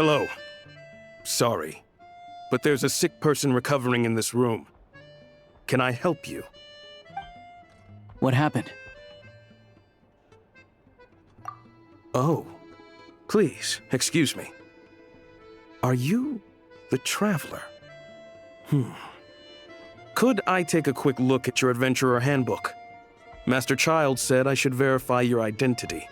Hello. Sorry, but there's a sick person recovering in this room. Can I help you? What happened? Oh, please, excuse me. Are you the Traveler? Could I take a quick look at your Adventurer Handbook? Master Child said I should verify your identity.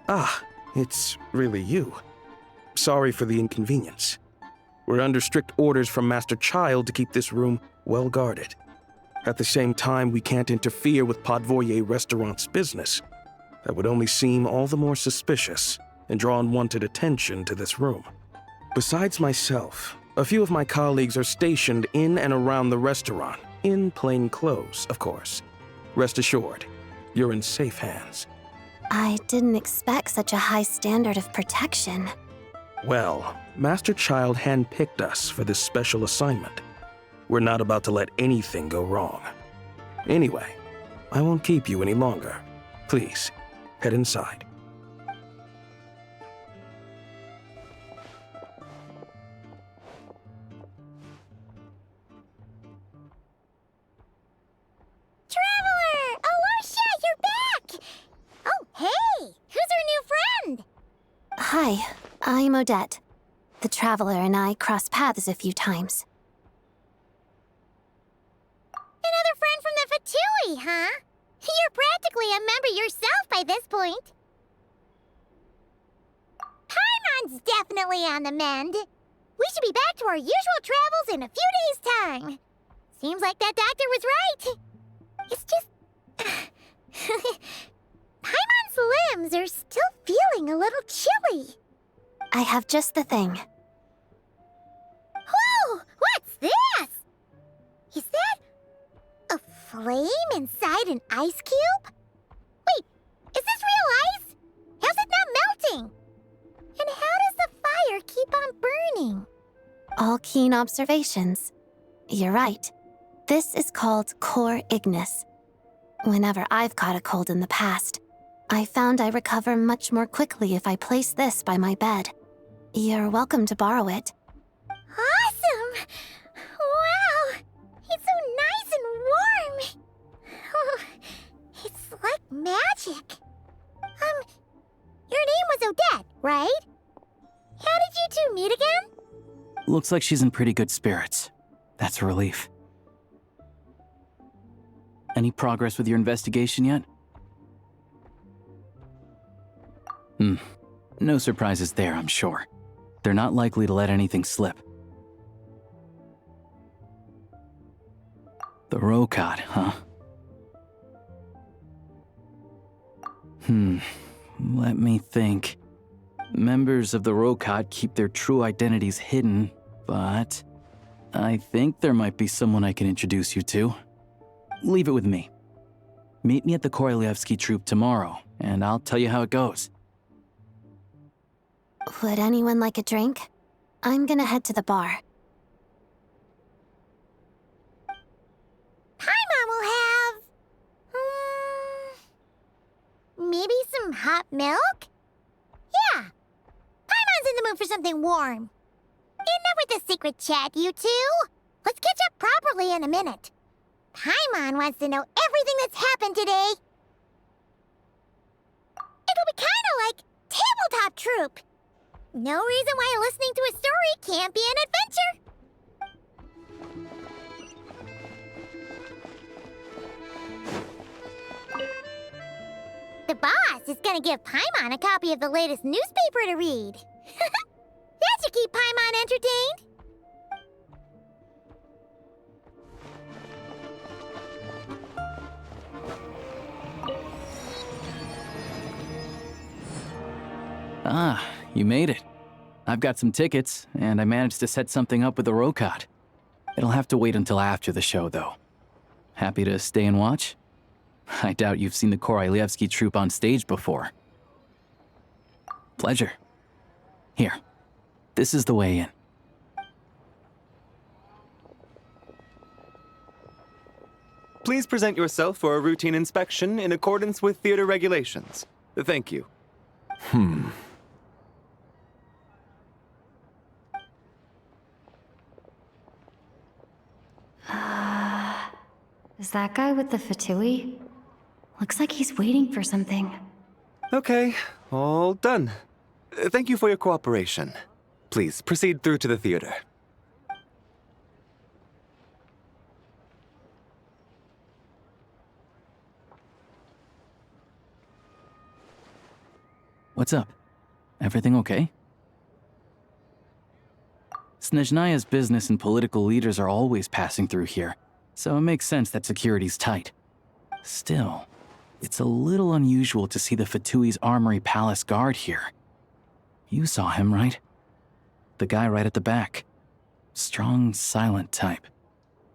Ah, it's really you. Sorry for the inconvenience. We're under strict orders from Master Child to keep this room well guarded. At the same time, we can't interfere with Podvoye Restaurant's business. That would only seem all the more suspicious and draw unwanted attention to this room. Besides myself, a few of my colleagues are stationed in and around the restaurant, in plain clothes, of course. Rest assured, you're in safe hands. I didn't expect such a high standard of protection. Well, Master Child handpicked us for this special assignment. We're not about to let anything go wrong. Anyway, I won't keep you any longer. Please, head inside. Traveler! Alosha, you're back! Oh, hey! Who's our new friend? Hi, I'm Odette. The Traveler and I crossed paths a few times. Another friend from the Fatui, huh? You're practically a member yourself by this point. Paimon's definitely on the mend. We should be back to our usual travels in a few days' time. Seems like that doctor was right. It's just... Paimon's limbs are still feeling a little chilly. I have just the thing. Whoa! What's this? Is that a flame inside an ice cube? Wait, is this real ice? How's it not melting? And how does the fire keep on burning? All keen observations. You're right. This is called core ignis. Whenever I've caught a cold in the past, I found I recover much more quickly if I place this by my bed. You're welcome to borrow it. Awesome! Wow! It's so nice and warm! Oh, it's like magic. Your name was Odette, right? How did you two meet again? Looks like she's in pretty good spirits. That's a relief. Any progress with your investigation yet? No surprises there, I'm sure. They're not likely to let anything slip. The Rokad, huh? Let me think. Members of the Rokad keep their true identities hidden, but I think there might be someone I can introduce you to. Leave it with me. Meet me at the Korolyevsky Troop tomorrow, and I'll tell you how it goes. Would anyone like a drink? I'm gonna head to the bar. Paimon will have... maybe some hot milk? Yeah. Paimon's in the mood for something warm. Enough with the secret chat, you two. Let's catch up properly in a minute. Paimon wants to know everything that's happened today. It'll be kinda like Tabletop Troop. No reason why listening to a story can't be an adventure. The boss is gonna give Paimon a copy of the latest newspaper to read. That should keep Paimon entertained. Ah, you made it. I've got some tickets, and I managed to set something up with the Rokad. It'll have to wait until after the show, though. Happy to stay and watch? I doubt you've seen the Korolyevsky Troop on stage before. Pleasure. Here, this is the way in. Please present yourself for a routine inspection in accordance with theater regulations. Thank you. Is that guy with the fatui? Looks like he's waiting for something. Okay, all done. Thank you for your cooperation. Please proceed through to the theater. What's up? Everything okay? Snezhnaya's business and political leaders are always passing through here, so it makes sense that security's tight. Still, it's a little unusual to see the Fatui's Armory Palace guard here. You saw him, right? The guy right at the back. Strong, silent type.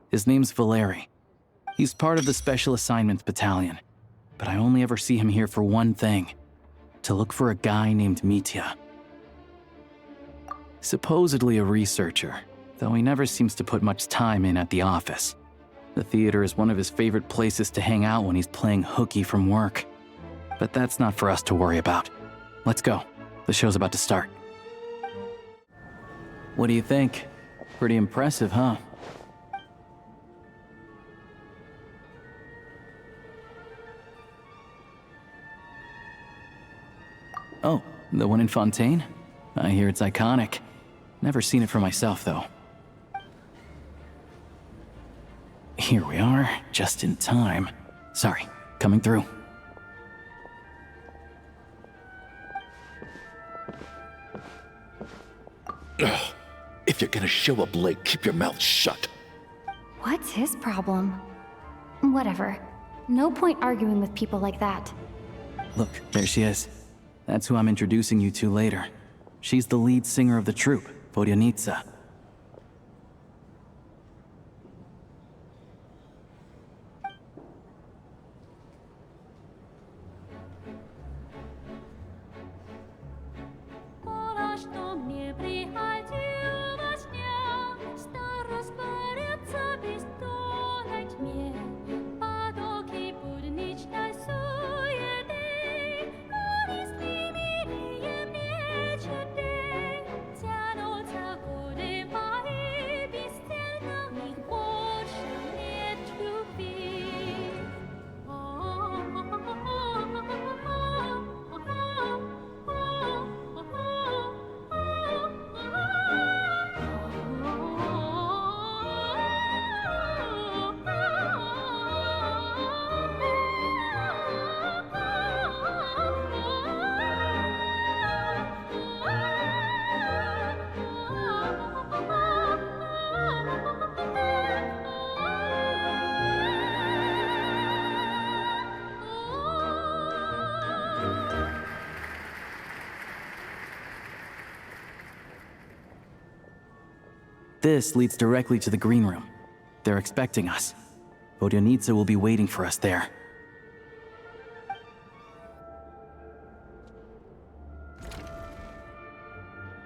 His name's Valeri. He's part of the Special Assignments Battalion, but I only ever see him here for one thing: to look for a guy named Mitya. Supposedly a researcher, though he never seems to put much time in at the office. The theater is one of his favorite places to hang out when he's playing hooky from work. But that's not for us to worry about. Let's go. The show's about to start. What do you think? Pretty impressive, huh? Oh, the one in Fontaine? I hear it's iconic. Never seen it for myself, though. Here we are, just in time. Sorry, coming through. Ugh. If you're gonna show up late, keep your mouth shut. What's his problem? Whatever. No point arguing with people like that. Look, there she is. That's who I'm introducing you to later. She's the lead singer of the troupe, Водяница. This leads directly to the green room. They're expecting us. Водяница will be waiting for us there.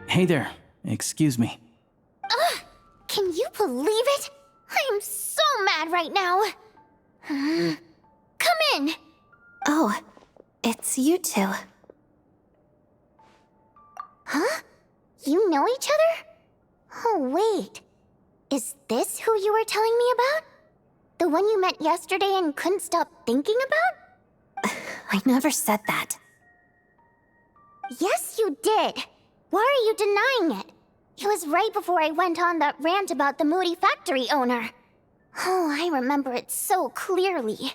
Hey there, excuse me. Can you believe it? I am so mad right now. Come in. Oh, it's you two. Huh? You know each other? Oh, wait. Is this who you were telling me about? The one you met yesterday and couldn't stop thinking about? I never said that. Yes, you did. Why are you denying it? It was right before I went on that rant about the moody factory owner. Oh, I remember it so clearly.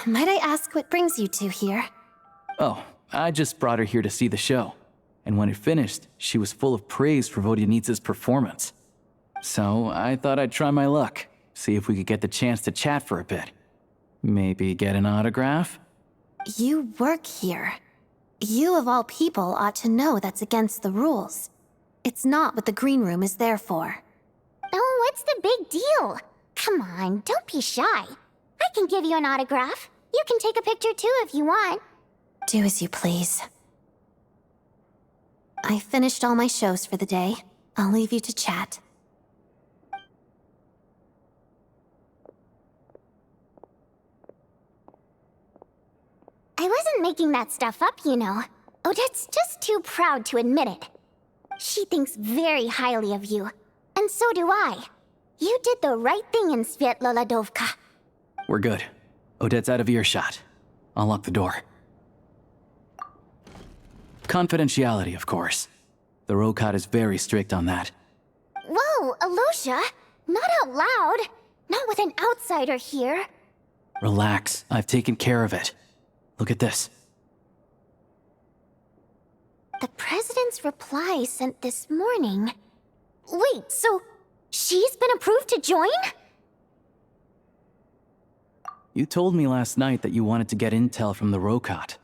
Might I ask what brings you two here? Oh, I just brought her here to see the show. And when it finished, she was full of praise for Водяниca's performance. So I thought I'd try my luck, see if we could get the chance to chat for a bit. Maybe get an autograph? You work here. You of all people ought to know that's against the rules. It's not what the green room is there for. Oh, what's the big deal? Come on, don't be shy. I can give you an autograph. You can take a picture too if you want. Do as you please. I finished all my shows for the day. I'll leave you to chat. isn't making that stuff up, you know. Odette's just too proud to admit it. She thinks very highly of you, and so do I. You did the right thing in Svietloladovka. We're good. Odette's out of earshot. I'll lock the door. Confidentiality, of course. The Rokot is very strict on that. Whoa, Alosha! Not out loud! Not with an outsider here. Relax, I've taken care of it. Look at this. The president's reply sent this morning. Wait, so she's been approved to join? You told me last night that you wanted to get intel from the Rokot.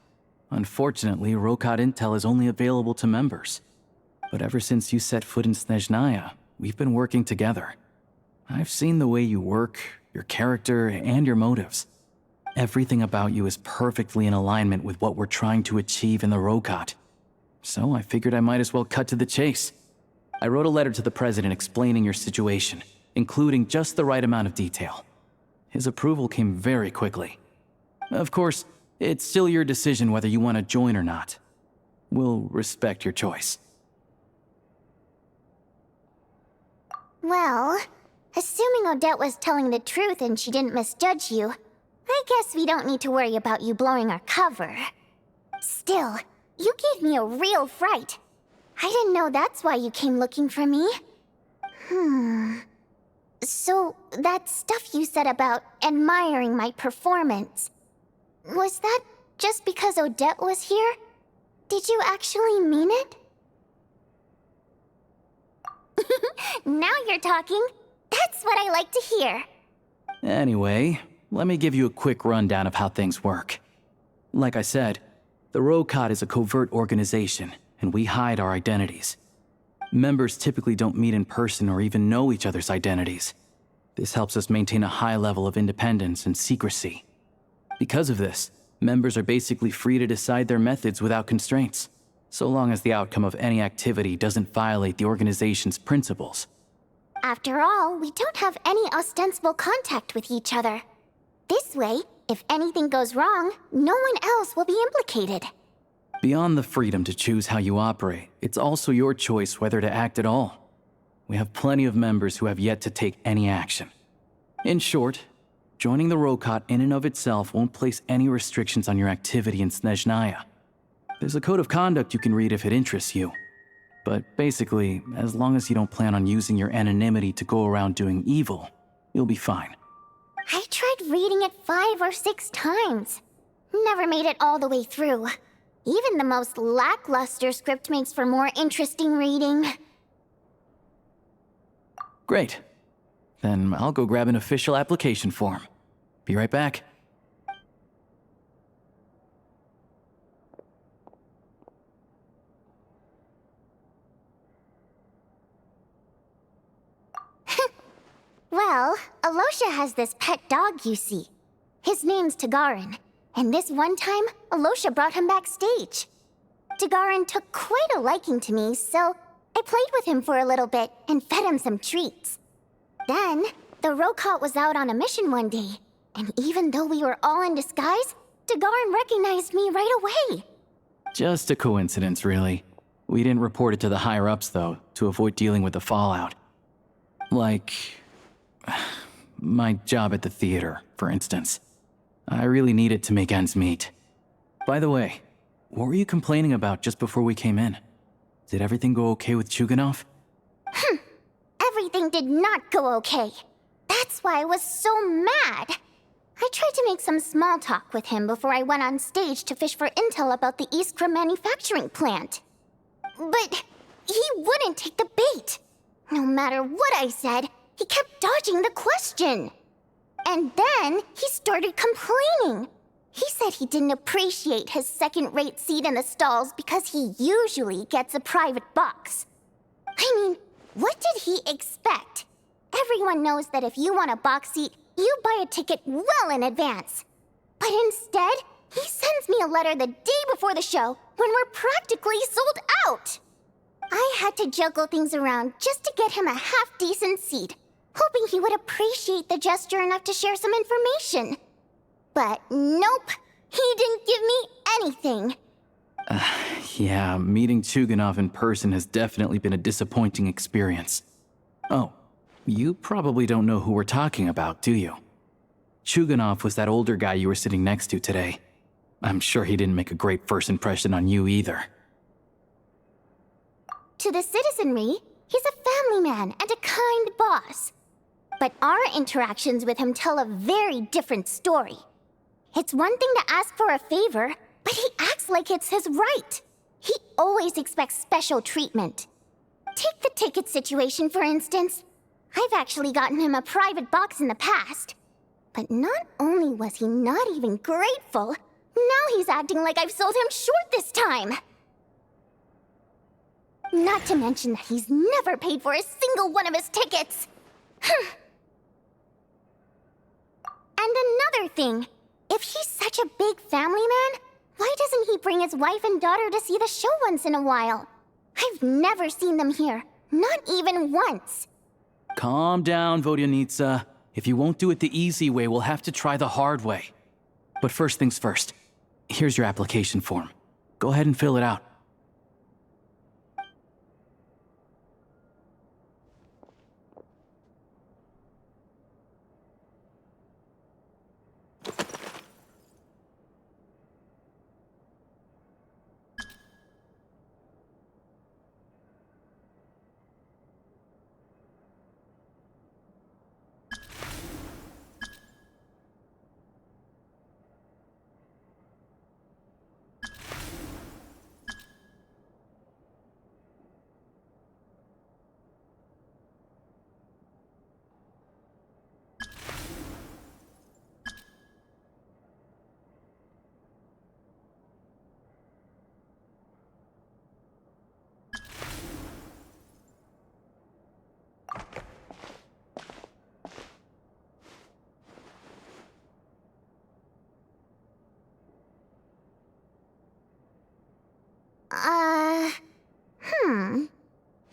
Unfortunately, Rokot intel is only available to members. But ever since you set foot in Snezhnaya, we've been working together. I've seen the way you work, your character, and your motives. Everything about you is perfectly in alignment with what we're trying to achieve in the Rokot. So I figured I might as well cut to the chase. I wrote a letter to the president explaining your situation, including just the right amount of detail. His approval came very quickly. Of course, it's still your decision whether you want to join or not. We'll respect your choice. Well, assuming Odette was telling the truth and she didn't misjudge you, I guess we don't need to worry about you blowing our cover. Still, you gave me a real fright. I didn't know that's why you came looking for me. So, that stuff you said about admiring my performance, was that just because Odette was here? Did you actually mean it? Now you're talking. That's what I like to hear. Anyway, let me give you a quick rundown of how things work. Like I said, the Rokot is a covert organization, and we hide our identities. Members typically don't meet in person or even know each other's identities. This helps us maintain a high level of independence and secrecy. Because of this, members are basically free to decide their methods without constraints, so long as the outcome of any activity doesn't violate the organization's principles. After all, we don't have any ostensible contact with each other. This way, if anything goes wrong, no one else will be implicated. Beyond the freedom to choose how you operate, it's also your choice whether to act at all. We have plenty of members who have yet to take any action. In short, joining the Rokot in and of itself won't place any restrictions on your activity in Snezhnaya. There's a code of conduct you can read if it interests you. But basically, as long as you don't plan on using your anonymity to go around doing evil, you'll be fine. I tried reading it 5 or 6 times. Never made it all the way through. Even the most lackluster script makes for more interesting reading. Great. Then I'll go grab an official application form. Be right back. Well, Alosha has this pet dog, you see. His name's Tagarin, and this one time, Alosha brought him backstage. Tagarin took quite a liking to me, so I played with him for a little bit and fed him some treats. Then, the Rokot was out on a mission one day, and even though we were all in disguise, Tagarin recognized me right away. Just a coincidence, really. We didn't report it to the higher-ups, though, to avoid dealing with the fallout. Like my job at the theater, for instance. I really needed to make ends meet. By the way, what were you complaining about just before we came in? Did everything go okay with Chuganov? Everything did not go okay. That's why I was so mad. I tried to make some small talk with him before I went on stage to fish for intel about the Iskra manufacturing plant. But he wouldn't take the bait. No matter what I said, he kept dodging the question. And then he started complaining. He said he didn't appreciate his second-rate seat in the stalls because he usually gets a private box. I mean, what did he expect? Everyone knows that if you want a box seat, you buy a ticket well in advance. But instead, he sends me a letter the day before the show when we're practically sold out. I had to juggle things around just to get him a half-decent seat, hoping he would appreciate the gesture enough to share some information. But nope, He didn't give me anything. Yeah, meeting Chuganov in person has definitely been a disappointing experience. Oh, you probably don't know who we're talking about, do you? Chuganov was that older guy you were sitting next to today. I'm sure he didn't make a great first impression on you either. To the citizenry, he's a family man and a kind boss. But our interactions with him tell a very different story. It's one thing to ask for a favor, but he acts like it's his right. He always expects special treatment. Take the ticket situation, for instance. I've actually gotten him a private box in the past. But not only was he not even grateful, now he's acting like I've sold him short this time. Not to mention that he's never paid for a single one of his tickets. And another thing, if he's such a big family man, why doesn't he bring his wife and daughter to see the show once in a while? I've never seen them here, not even once. Calm down, Водяница. If you won't do it the easy way, we'll have to try the hard way. But first things first, here's your application form. Go ahead and fill it out.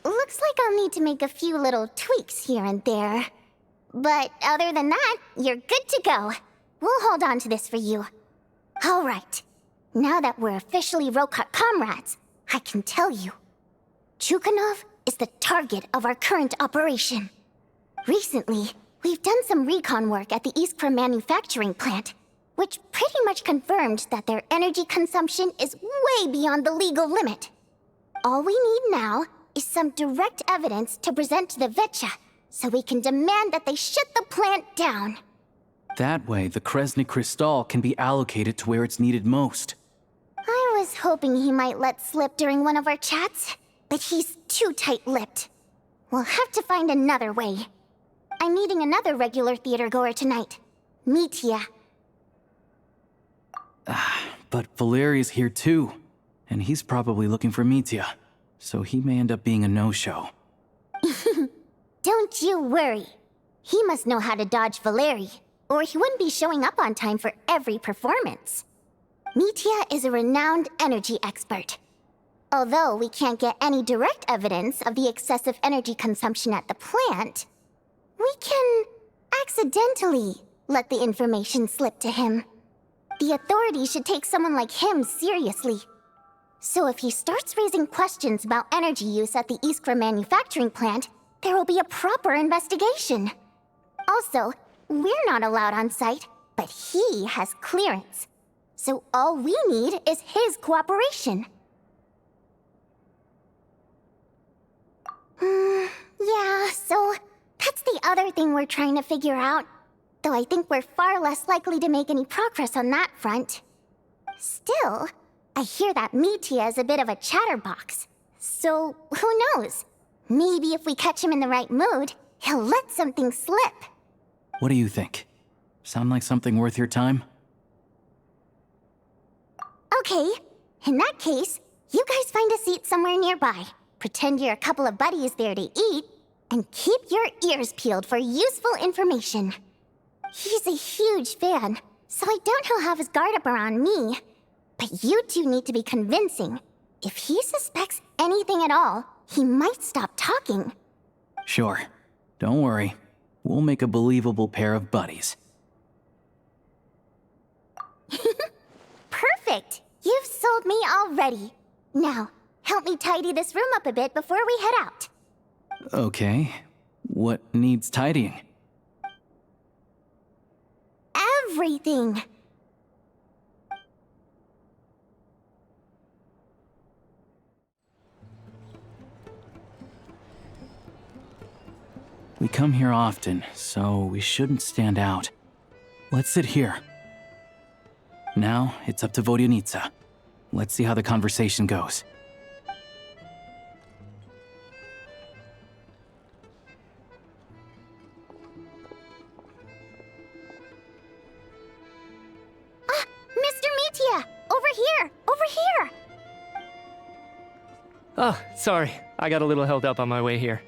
Looks like I'll need to make a few little tweaks here and there. But other than that, you're good to go. We'll hold on to this for you. All right. Now that we're officially Rokat comrades, I can tell you. Chuganov is the target of our current operation. Recently, we've done some recon work at the Iskra manufacturing plant, which pretty much confirmed that their energy consumption is way beyond the legal limit. All we need now is some direct evidence to present to the Vetcha, so we can demand that they shut the plant down. That way, the Kresny Crystal can be allocated to where it's needed most. I was hoping he might let slip during one of our chats, but he's too tight-lipped. We'll have to find another way. I'm meeting another regular theater-goer tonight, Mitya. But Valeri's here too, and he's probably looking for Mitya, so he may end up being a no-show. Don't you worry. He must know how to dodge Valeri, or he wouldn't be showing up on time for every performance. Mitya is a renowned energy expert. Although we can't get any direct evidence of the excessive energy consumption at the plant, we can accidentally let the information slip to him. The authorities should take someone like him seriously. So if he starts raising questions about energy use at the Iskra manufacturing plant, there will be a proper investigation. Also, we're not allowed on site, but he has clearance. So all we need is his cooperation. Yeah, so that's the other thing we're trying to figure out. Though I think we're far less likely to make any progress on that front. Still, I hear that Mitya is a bit of a chatterbox. So, who knows? Maybe if we catch him in the right mood, he'll let something slip. What do you think? Sound like something worth your time? Okay, in that case, you guys find a seat somewhere nearby. Pretend you're a couple of buddies there to eat, and keep your ears peeled for useful information. He's a huge fan, so I doubt he'll have his guard up around me. But you two need to be convincing. If he suspects anything at all, he might stop talking. Sure. Don't worry. We'll make a believable pair of buddies. Perfect! You've sold me already. Now, help me tidy this room up a bit before we head out. Okay. What needs tidying? Everything! We come here often, so we shouldn't stand out. Let's sit here. Now, it's up to Водяница. Let's see how the conversation goes. Mr. Metia! Over here! Over here! Oh, sorry. I got a little held up on my way here.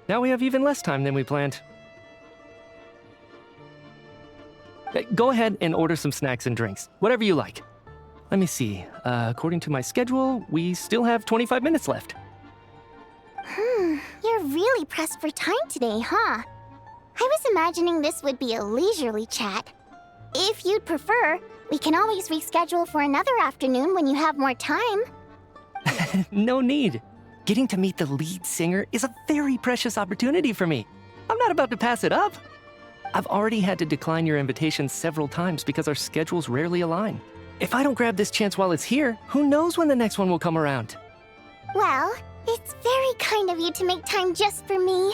Now we have even less time than we planned. Go ahead and order some snacks and drinks, whatever you like. Let me see. According to my schedule, we still have 25 minutes left. You're really pressed for time today, huh? I was imagining this would be a leisurely chat. If you'd prefer, we can always reschedule for another afternoon when you have more time. No need. Getting to meet the lead singer is a very precious opportunity for me. I'm not about to pass it up. I've already had to decline your invitation several times because our schedules rarely align. If I don't grab this chance while it's here, who knows when the next one will come around? Well, it's very kind of you to make time just for me.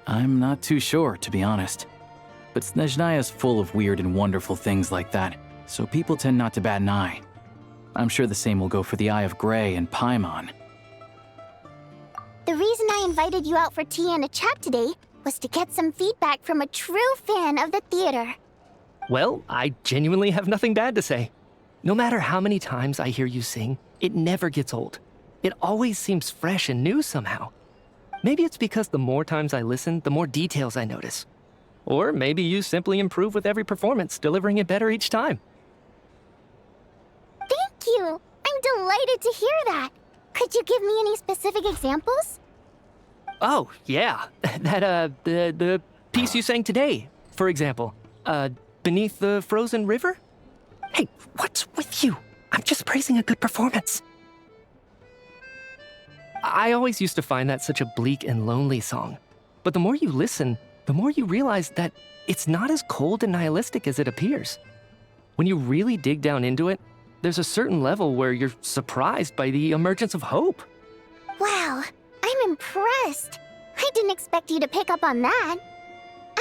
I'm not too sure, to be honest. But Snezhnaya's full of weird and wonderful things like that, so people tend not to bat an eye. I'm sure the same will go for the Eye of Grey and Paimon. The reason I invited you out for tea and a chat today was to get some feedback from a true fan of the theater. Well, I genuinely have nothing bad to say. No matter how many times I hear you sing, it never gets old. It always seems fresh and new somehow. Maybe it's because the more times I listen, the more details I notice. Or maybe you simply improve with every performance, delivering it better each time. Thank you! I'm delighted to hear that. Could you give me any specific examples? Oh, yeah. The piece you sang today, for example. Beneath the Frozen River? Hey, what's with you? I'm just praising a good performance. I always used to find that such a bleak and lonely song. But the more you listen, the more you realize that it's not as cold and nihilistic as it appears. When you really dig down into it, there's a certain level where you're surprised by the emergence of hope. Wow, I'm impressed. I didn't expect you to pick up on that.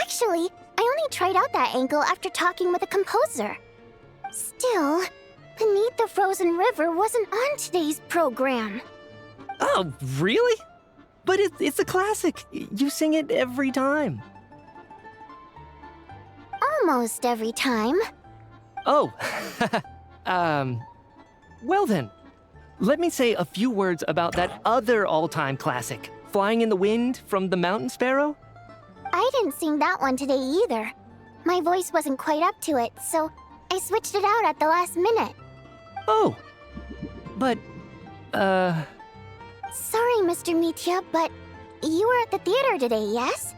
Actually, I only tried out that angle after talking with a composer. Still, Beneath the Frozen River wasn't on today's program. Oh, really? But it's a classic. You sing it every time. Almost every time. Oh, well then. Let me say a few words about that other all-time classic, Flying in the Wind from the Mountain Sparrow. I didn't sing that one today either. My voice wasn't quite up to it, so I switched it out at the last minute. Oh, but, Sorry, Mr. Metia, but you were at the theater today, yes?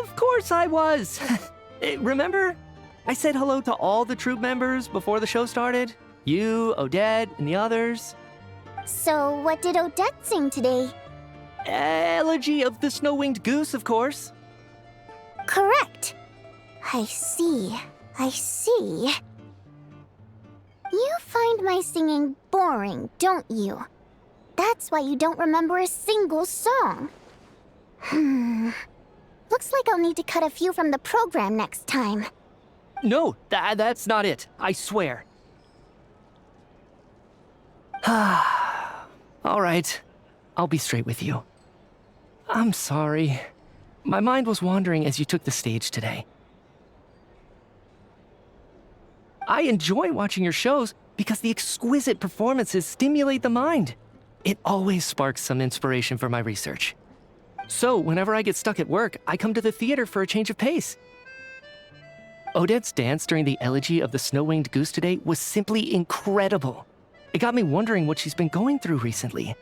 Of course I was. Remember? I said hello to all the troupe members before the show started. You, Odette, and the others. So what did Odette sing today? Elegy of the Snow-Winged Goose, of course. Correct. I see. I see. You find my singing boring, don't you? That's why you don't remember a single song. Looks like I'll need to cut a few from the program next time. No, that's not it. I swear. All right. I'll be straight with you. I'm sorry. My mind was wandering as you took the stage today. I enjoy watching your shows because the exquisite performances stimulate the mind. It always sparks some inspiration for my research. So whenever I get stuck at work, I come to the theater for a change of pace. Odette's dance during the Elegy of the Snow-Winged Goose today was simply incredible. It got me wondering what she's been going through recently.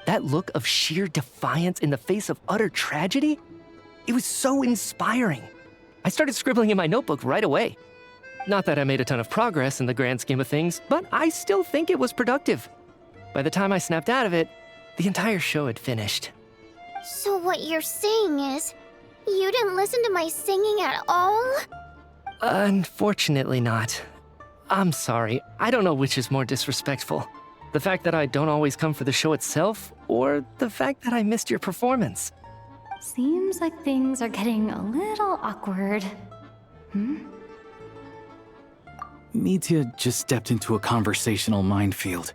That look of sheer defiance in the face of utter tragedy? It was so inspiring. I started scribbling in my notebook right away. Not that I made a ton of progress in the grand scheme of things, but I still think it was productive. By the time I snapped out of it, the entire show had finished. So what you're saying is, you didn't listen to my singing at all? Unfortunately not. I'm sorry, I don't know which is more disrespectful. The fact that I don't always come for the show itself, or the fact that I missed your performance. Seems like things are getting a little awkward. Mitya just stepped into a conversational minefield.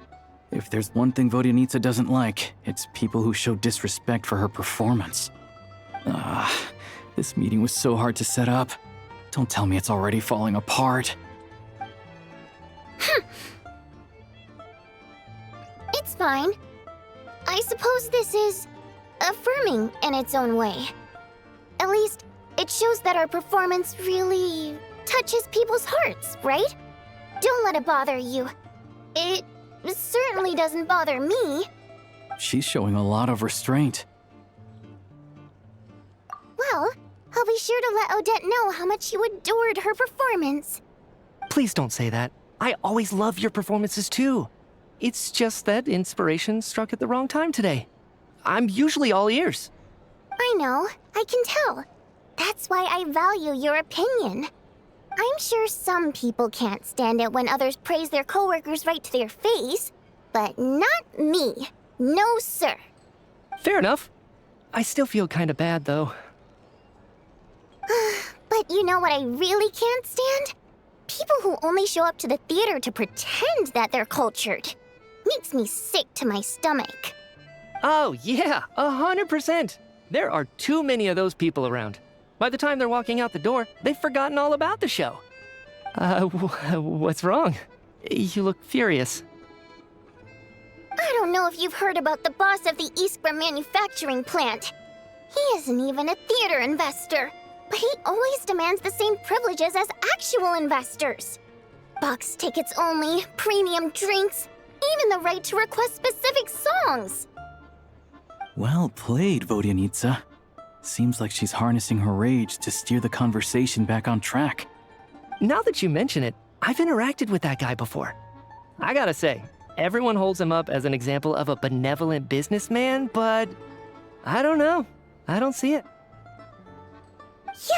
If there's one thing Водяница doesn't like, it's people who show disrespect for her performance. This meeting was so hard to set up. Don't tell me it's already falling apart. It's fine. I suppose this is affirming in its own way. At least, it shows that our performance really touches people's hearts, right? Don't let it bother you. It certainly doesn't bother me. She's showing a lot of restraint. Well, I'll be sure to let Odette know how much you adored her performance. Please don't say that. I always love your performances too. It's just that inspiration struck at the wrong time today. I'm usually all ears. I know, I can tell. That's why I value your opinion. I'm sure some people can't stand it when others praise their coworkers right to their face, but not me. No, sir. Fair enough. I still feel kinda bad though. But you know what I really can't stand? People who only show up to the theater to pretend that they're cultured. Makes me sick to my stomach. Oh yeah, 100%. There are too many of those people around. By the time they're walking out the door, they've forgotten all about the show. What's wrong? You look furious. I don't know if you've heard about the boss of the Iskra manufacturing plant. He isn't even a theater investor, but he always demands the same privileges as actual investors. Box tickets only, premium drinks, even the right to request specific songs. Well played, Водяница. Seems like she's harnessing her rage to steer the conversation back on track. Now that you mention it, I've interacted with that guy before. I gotta say, everyone holds him up as an example of a benevolent businessman, but I don't know. I don't see it.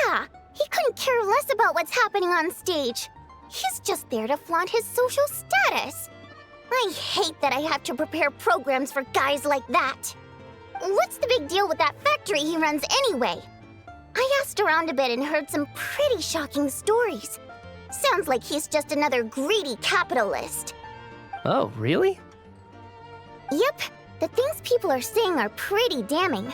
Yeah, he couldn't care less about what's happening on stage. He's just there to flaunt his social status. I hate that I have to prepare programs for guys like that. What's the big deal with that factory he runs anyway? I asked around a bit and heard some pretty shocking stories. Sounds like he's just another greedy capitalist. Oh, really? Yep, the things people are saying are pretty damning.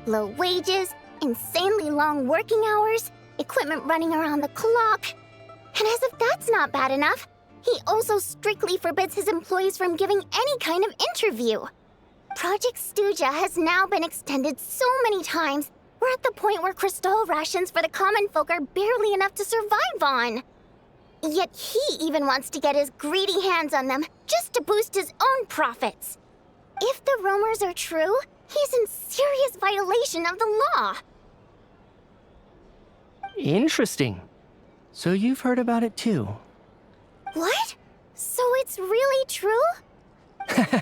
Low wages, insanely long working hours, equipment running around the clock. And as if that's not bad enough, he also strictly forbids his employees from giving any kind of interview. Project Stuja has now been extended so many times, we're at the point where crystal rations for the common folk are barely enough to survive on. Yet he even wants to get his greedy hands on them just to boost his own profits. If the rumors are true, he's in serious violation of the law. Interesting. So you've heard about it too. What? So it's really true?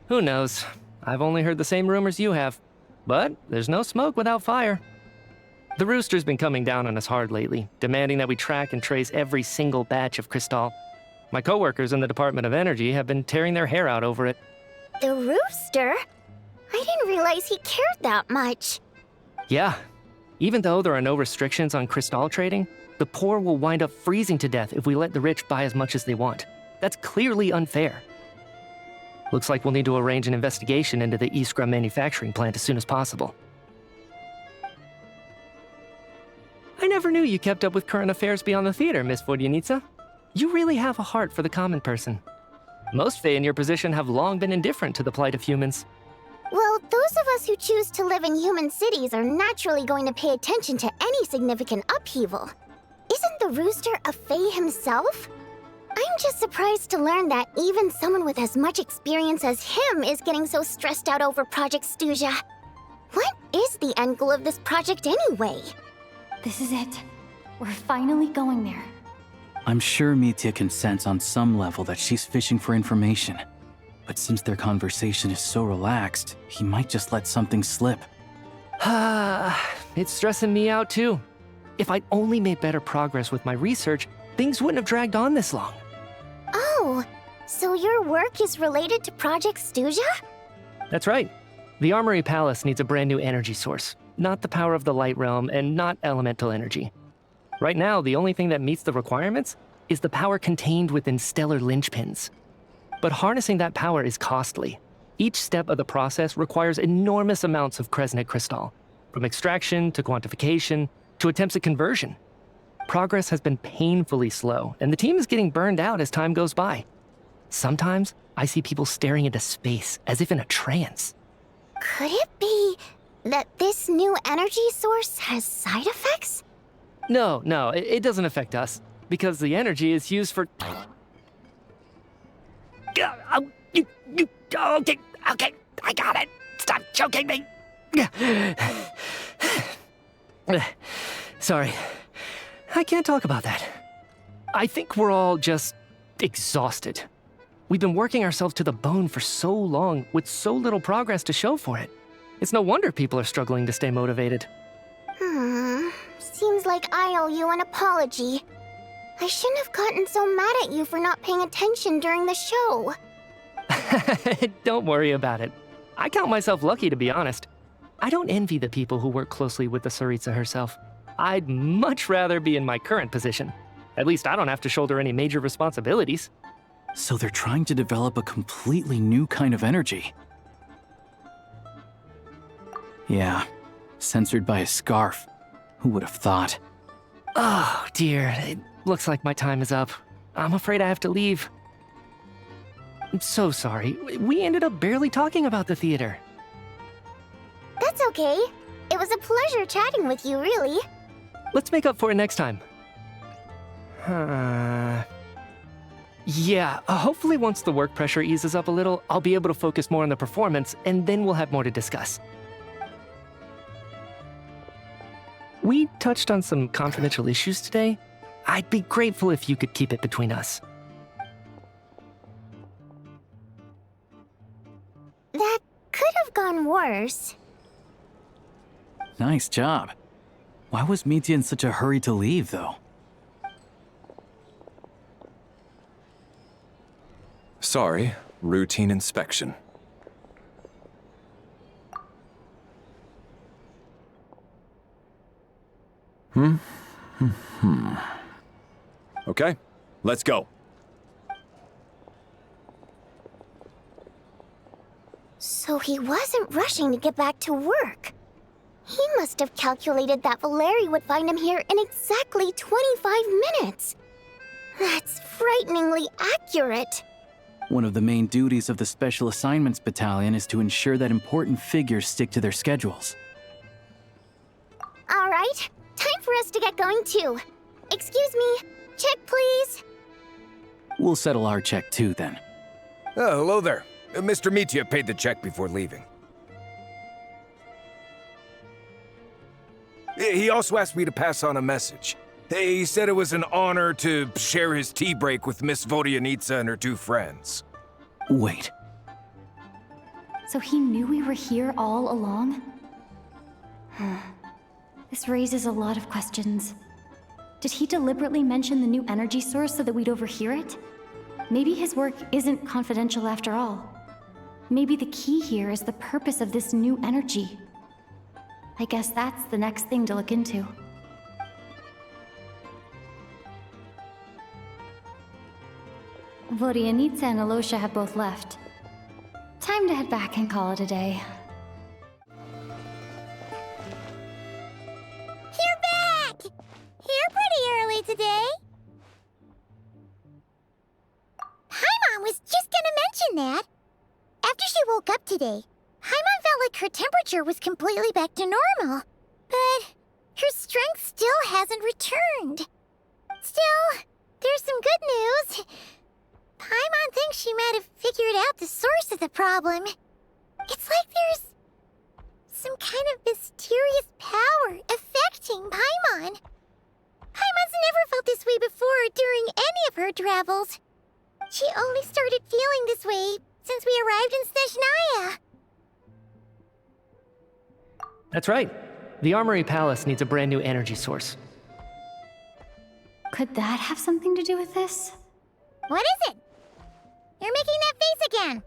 Who knows? I've only heard the same rumors you have. But there's no smoke without fire. The Rooster's been coming down on us hard lately, demanding that we track and trace every single batch of Crystal. My coworkers in the Department of Energy have been tearing their hair out over it. The Rooster? I didn't realize he cared that much. Yeah. Even though there are no restrictions on Crystal trading, the poor will wind up freezing to death if we let the rich buy as much as they want. That's clearly unfair. Looks like we'll need to arrange an investigation into the Iskra manufacturing plant as soon as possible. I never knew you kept up with current affairs beyond the theater, Miss Водяница. You really have a heart for the common person. Most Fae in your position have long been indifferent to the plight of humans. Well, those of us who choose to live in human cities are naturally going to pay attention to any significant upheaval. Isn't the Rooster a Fae himself? I'm just surprised to learn that even someone with as much experience as him is getting so stressed out over Project Stuja. What is the end goal of this project anyway? This is it. We're finally going there. I'm sure Mitya can sense on some level that she's fishing for information. But since their conversation is so relaxed, he might just let something slip. It's stressing me out too. If I'd only made better progress with my research, things wouldn't have dragged on this long. Oh, so your work is related to Project Stuja? That's right. The Armory Palace needs a brand new energy source. Not the power of the Light Realm and not elemental energy. Right now, the only thing that meets the requirements is the power contained within stellar linchpins. But harnessing that power is costly. Each step of the process requires enormous amounts of Kresnik crystal, from extraction to quantification to attempts at conversion. Progress has been painfully slow, and the team is getting burned out as time goes by. Sometimes, I see people staring into space as if in a trance. Could it be that this new energy source has side effects? No, it doesn't affect us, because the energy is used for... Okay, I got it. Stop choking me. Sorry, I can't talk about that. I think we're all just exhausted. We've been working ourselves to the bone for so long with so little progress to show for it. It's no wonder people are struggling to stay motivated. Seems like I owe you an apology. I shouldn't have gotten so mad at you for not paying attention during the show. Don't worry about it. I count myself lucky, to be honest. I don't envy the people who work closely with the Tsaritsa herself. I'd much rather be in my current position. At least I don't have to shoulder any major responsibilities. So they're trying to develop a completely new kind of energy. Yeah, censored by a scarf. Who would have thought? Oh, dear. It looks like my time is up. I'm afraid I have to leave. I'm so sorry. We ended up barely talking about the theater. That's okay. It was a pleasure chatting with you, really. Let's make up for it next time. Yeah, hopefully once the work pressure eases up a little, I'll be able to focus more on the performance, and then we'll have more to discuss. We touched on some confidential issues today. I'd be grateful if you could keep it between us. That could have gone worse. Nice job. Why was Mitya in such a hurry to leave, though? Sorry, routine inspection. Okay, let's go. So he wasn't rushing to get back to work. He must have calculated that Valeri would find him here in exactly 25 minutes. That's frighteningly accurate. One of the main duties of the Special Assignments Battalion is to ensure that important figures stick to their schedules. All right, time for us to get going too. Excuse me, check please. We'll settle our check too, then. Oh, hello there. Mr. Mitya paid the check before leaving. He also asked me to pass on a message. He said it was an honor to share his tea break with Miss Водяница and her two friends. Wait. So he knew we were here all along? This raises a lot of questions. Did he deliberately mention the new energy source so that we'd overhear it? Maybe his work isn't confidential after all. Maybe the key here is the purpose of this new energy. I guess that's the next thing to look into. Водяница and Alosha have both left. Time to head back and call it a day. You're back! Here pretty early today. Paimon was just gonna mention that. After she woke up today, Paimon felt like her temperature was completely back to normal. But her strength still hasn't returned. Still, there's some good news. Paimon thinks she might have figured out the source of the problem. It's like there's some kind of mysterious power affecting Paimon. Paimon's never felt this way before during any of her travels. She only started feeling this way since we arrived in Snezhnaya. That's right. The Armory Palace needs a brand new energy source. Could that have something to do with this? What is it? You're making that face again.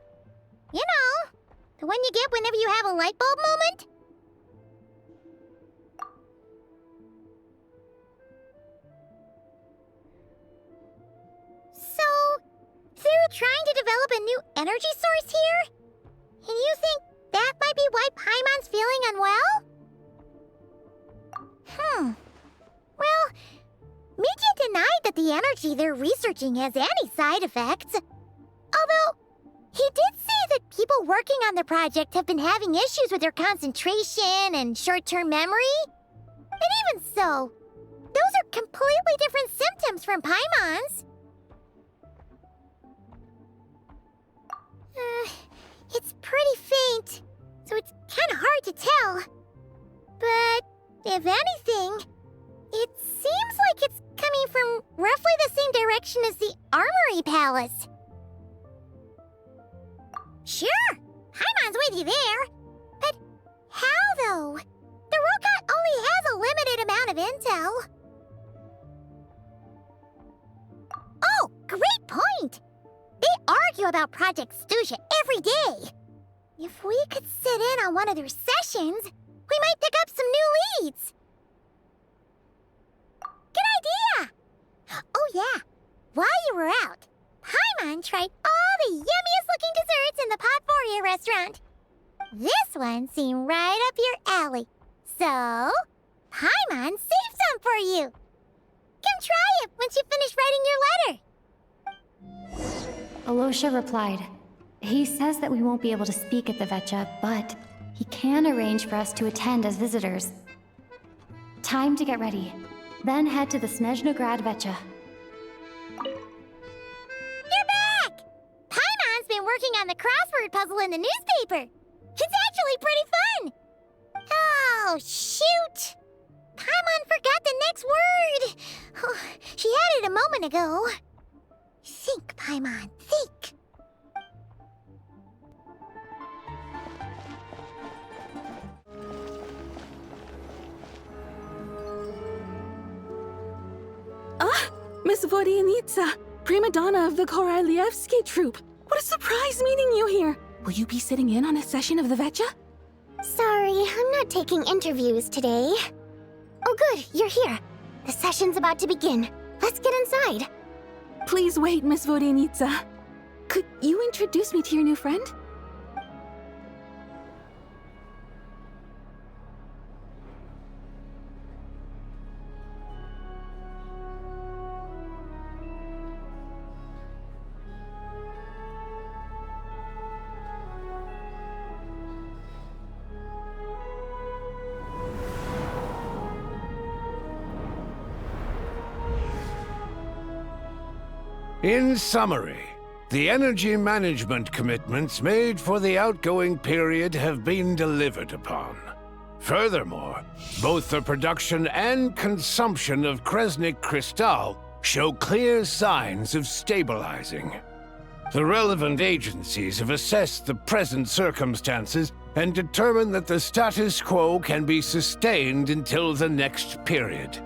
You know, the one you get whenever you have a light bulb moment? So, they're trying to develop a new energy source here? And you think that might be why Paimon's feeling unwell? Well, Media denied that the energy they're researching has any side effects. Although, he did say that people working on the project have been having issues with their concentration and short-term memory. And even so, those are completely different symptoms from Paimon's. It's pretty faint, so it's kind of hard to tell. But if anything, it seems like it's coming from roughly the same direction as the Armory Palace. Sure, Paimon's with you there. But how, though? The Rokot only has a limited amount of intel. Oh, great point! They argue about Project Stusha every day. If we could sit in on one of their sessions, we might pick up some new leads. Good idea! Oh yeah, while you were out, Paimon tried all the yummiest looking desserts in the Potpourri restaurant. This one seemed right up your alley. So, Paimon saved some for you. Come try it once you finish writing your letter. Alosha replied. He says that we won't be able to speak at the Vetcha, but he can arrange for us to attend as visitors. Time to get ready. Then head to the Snezhna Vetcha. You're back! Paimon's been working on the crossword puzzle in the newspaper. It's actually pretty fun. Oh, shoot! Paimon forgot the next word. Oh, she had it a moment ago. Think, Paimon, think. Miss Водяница, prima donna of the Korolievsky troupe. What a surprise meeting you here. Will you be sitting in on a session of the Vetcha? Sorry, I'm not taking interviews today. Oh good, you're here. The session's about to begin. Let's get inside. Please wait, Miss Водяница. Could you introduce me to your new friend? In summary, the energy management commitments made for the outgoing period have been delivered upon. Furthermore, both the production and consumption of Kresnik Crystal show clear signs of stabilizing. The relevant agencies have assessed the present circumstances and determined that the status quo can be sustained until the next period.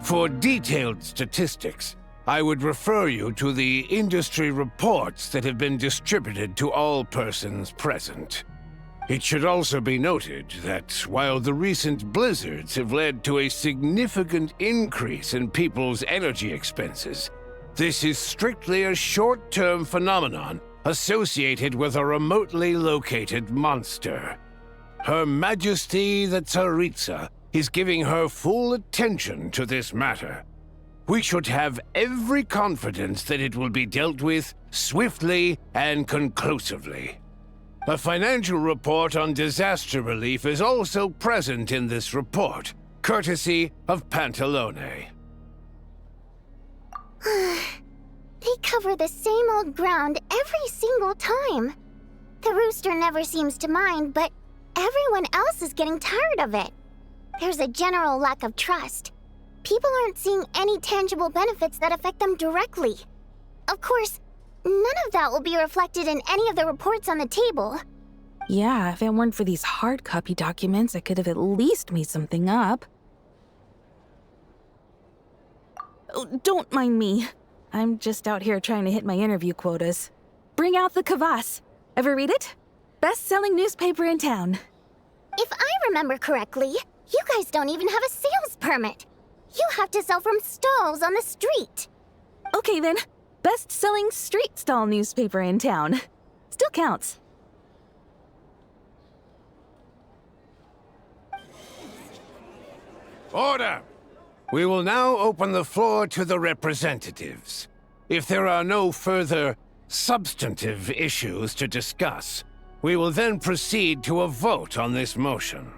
For detailed statistics, I would refer you to the industry reports that have been distributed to all persons present. It should also be noted that while the recent blizzards have led to a significant increase in people's energy expenses, this is strictly a short-term phenomenon associated with a remotely located monster. Her Majesty the Tsaritsa is giving her full attention to this matter. We should have every confidence that it will be dealt with swiftly and conclusively. A financial report on disaster relief is also present in this report, courtesy of Pantalone. They cover the same old ground every single time. The rooster never seems to mind, but everyone else is getting tired of it. There's a general lack of trust. people aren't seeing any tangible benefits that affect them directly. Of course, none of that will be reflected in any of the reports on the table. Yeah, if it weren't for these hard copy documents, I could have at least made something up. Oh, don't mind me. I'm just out here trying to hit my interview quotas. Bring out the kvass. Ever read it? Best-selling newspaper in town. If I remember correctly, you guys don't even have a sales permit. You have to sell from stalls on the street. Okay then, best-selling street stall newspaper in town. Still counts. Order! We will now open the floor to the representatives. If there are no further substantive issues to discuss, we will then proceed to a vote on this motion.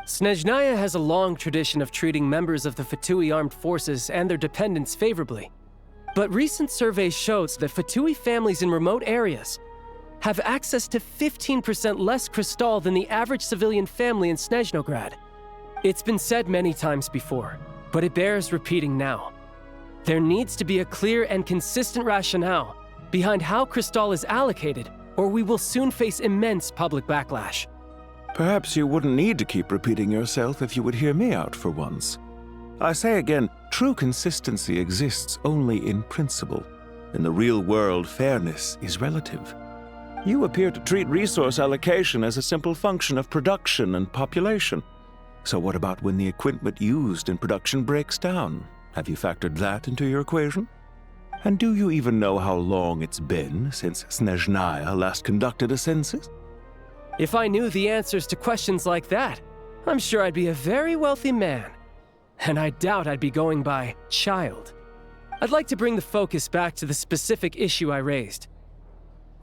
Snezhnaya has a long tradition of treating members of the Fatui armed forces and their dependents favorably. But recent surveys shows that Fatui families in remote areas have access to 15% less crystal than the average civilian family in Snezhnograd. It's been said many times before, but it bears repeating now. There needs to be a clear and consistent rationale behind how crystal is allocated, or we will soon face immense public backlash. Perhaps you wouldn't need to keep repeating yourself if you would hear me out for once. I say again, true consistency exists only in principle. In the real world, fairness is relative. You appear to treat resource allocation as a simple function of production and population. So what about when the equipment used in production breaks down? Have you factored that into your equation? And do you even know how long it's been since Snezhnaya last conducted a census? If I knew the answers to questions like that, I'm sure I'd be a very wealthy man. And I doubt I'd be going by child. I'd like to bring the focus back to the specific issue I raised.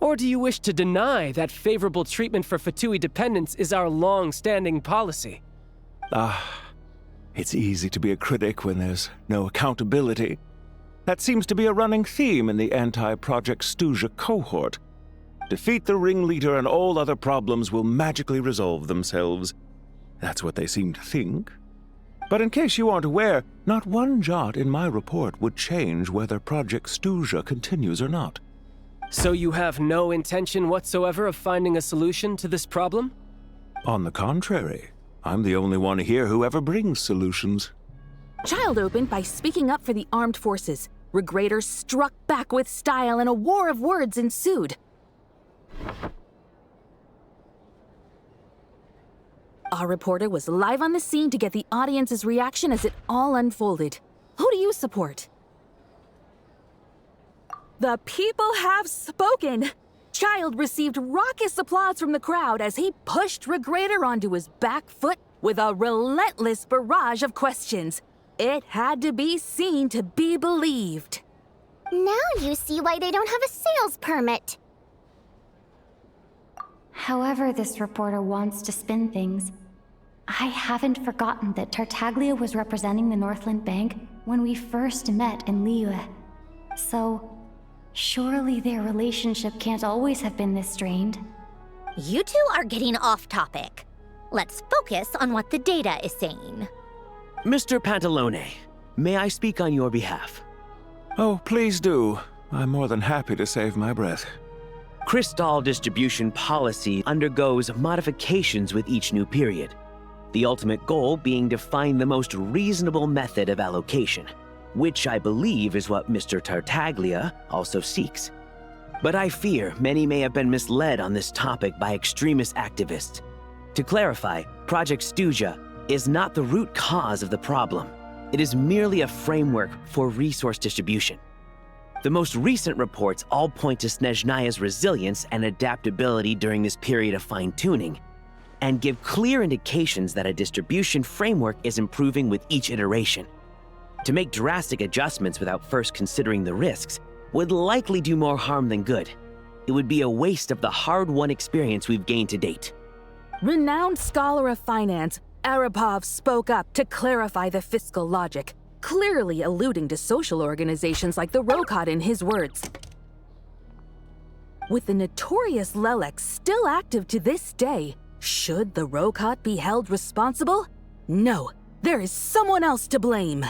Or do you wish to deny that favorable treatment for Fatui dependents is our long-standing policy? It's easy to be a critic when there's no accountability. That seems to be a running theme in the anti-Project Stuja cohort. Defeat the ringleader and all other problems will magically resolve themselves. That's what they seem to think. But in case you aren't aware, not one jot in my report would change whether Project Stuja continues or not. So you have no intention whatsoever of finding a solution to this problem? On the contrary, I'm the only one here who ever brings solutions. Child opened by speaking up for the armed forces. Regrader struck back with style and a war of words ensued. Our reporter was live on the scene to get the audience's reaction as it all unfolded. Who do you support? The people have spoken! Child received raucous applause from the crowd as he pushed Regrader onto his back foot with a relentless barrage of questions. It had to be seen to be believed. Now you see why they don't have a sales permit. However this reporter wants to spin things, I haven't forgotten that Tartaglia was representing the Northland Bank when we first met in Liyue. So, surely their relationship can't always have been this strained. You two are getting off topic. Let's focus on what the data is saying. Mr. Pantalone, may I speak on your behalf? Oh, please do. I'm more than happy to save my breath. Crystal distribution policy undergoes modifications with each new period. The ultimate goal being to find the most reasonable method of allocation, which I believe is what Mr. Tartaglia also seeks. But I fear many may have been misled on this topic by extremist activists. To clarify, Project Stuja is not the root cause of the problem. It is merely a framework for resource distribution. The most recent reports all point to Snezhnaya's resilience and adaptability during this period of fine-tuning, and give clear indications that a distribution framework is improving with each iteration. To make drastic adjustments without first considering the risks would likely do more harm than good. It would be a waste of the hard-won experience we've gained to date. Renowned scholar of finance, Arapov spoke up to clarify the fiscal logic, clearly alluding to social organizations like the Rokad in his words. With the notorious Lelex still active to this day, should the Rokad be held responsible? No, There is someone else to blame.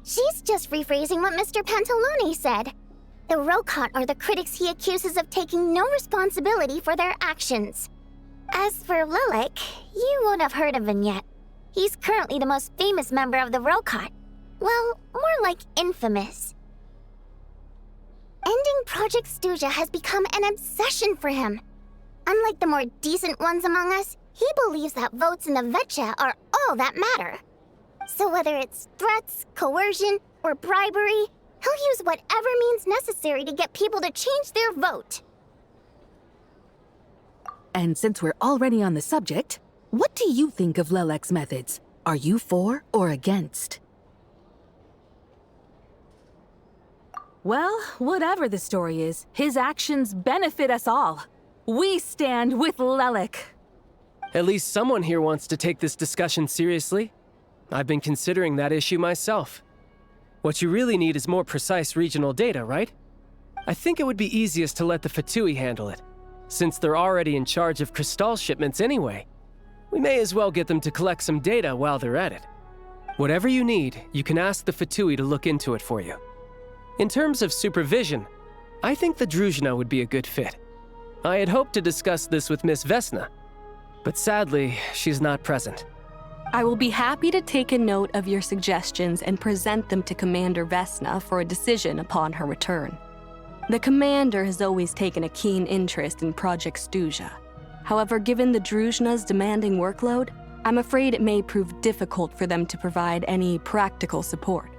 She's just rephrasing what Mr. Pantalone said. The Rokot are the critics he accuses of taking no responsibility for their actions. As for Lilac, you won't have heard of him yet. He's currently the most famous member of the Rokot. Well, more like infamous. Ending Project Stuja has become an obsession for him. Unlike the more decent ones among us, he believes that votes in the Vetcha are all that matter. So whether it's threats, coercion, or bribery, he'll use whatever means necessary to get people to change their vote. And since we're already on the subject, what do you think of Lilac's methods? Are you for or against? Well, whatever the story is, his actions benefit us all. We stand with Lilac. At least someone here wants to take this discussion seriously. I've been considering that issue myself. What you really need is more precise regional data, right? I think it would be easiest to let the Fatui handle it, since they're already in charge of Crystal shipments anyway. We may as well get them to collect some data while they're at it. Whatever you need, you can ask the Fatui to look into it for you. In terms of supervision, I think the Druzhna would be a good fit. I had hoped to discuss this with Miss Vesna, but sadly, she's not present. I will be happy to take a note of your suggestions and present them to Commander Vesna for a decision upon her return. The Commander has always taken a keen interest in Project Stuja. However, given the Druzhna's demanding workload, I'm afraid it may prove difficult for them to provide any practical support.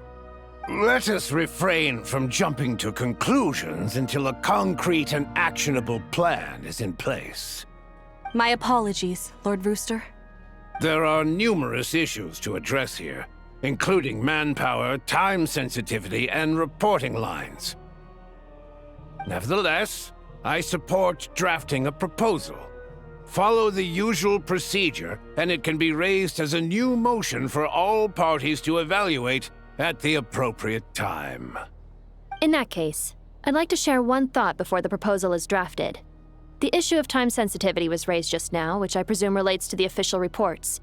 Let us refrain from jumping to conclusions until a concrete and actionable plan is in place. My apologies, Lord Rooster. There are numerous issues to address here, including manpower, time sensitivity, and reporting lines. Nevertheless, I support drafting a proposal. Follow the usual procedure, and it can be raised as a new motion for all parties to evaluate at the appropriate time. In that case, I'd like to share one thought before the proposal is drafted. The issue of time sensitivity was raised just now, which I presume relates to the official reports.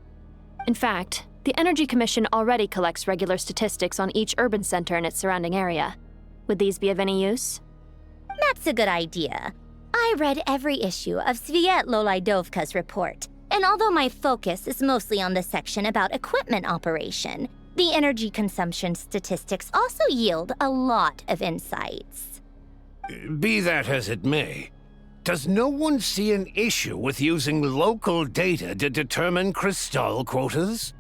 In fact, the Energy Commission already collects regular statistics on each urban center and its surrounding area. Would these be of any use? That's a good idea. I read every issue of Sviet Lolaidovka's report, and although my focus is mostly on the section about equipment operation, the energy consumption statistics also yield a lot of insights. Be that as it may, does no one see an issue with using local data to determine Crystal quotas?